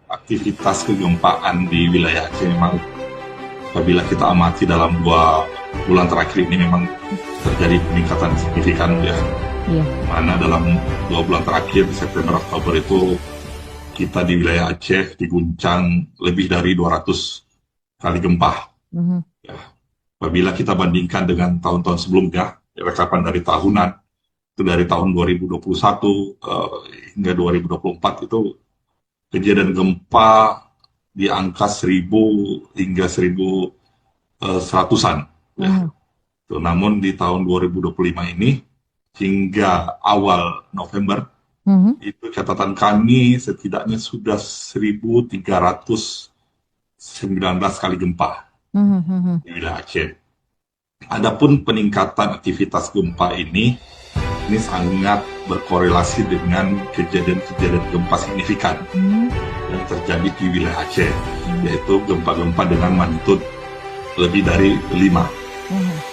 Aktivitas kegempaan di wilayah Aceh memang apabila kita amati dalam 2 bulan terakhir ini memang terjadi peningkatan signifikan ya. Iya. Mana dalam 2 bulan terakhir September Oktober itu kita di wilayah Aceh diguncang lebih dari 200 kali gempa. Mhm. Ya. Apabila kita bandingkan dengan tahun-tahun sebelumnya, rekapan dari tahunan itu dari tahun 2021 hingga 2024 itu kejadian gempa di angka 1000 hingga 1100-an. Ya. Mhm. Namun di tahun 2025 ini hingga awal November Mhm. itu catatan kami setidaknya sudah 1319 kali gempa Mhm. Mhm. di wilayah Aceh. Adapun peningkatan aktivitas gempa ini sangat berkorelasi dengan kejadian-kejadian gempa signifikan Mhm. yang terjadi di wilayah Aceh, Mhm. yaitu gempa-gempa dengan magnitudo lebih dari 5. Mhm.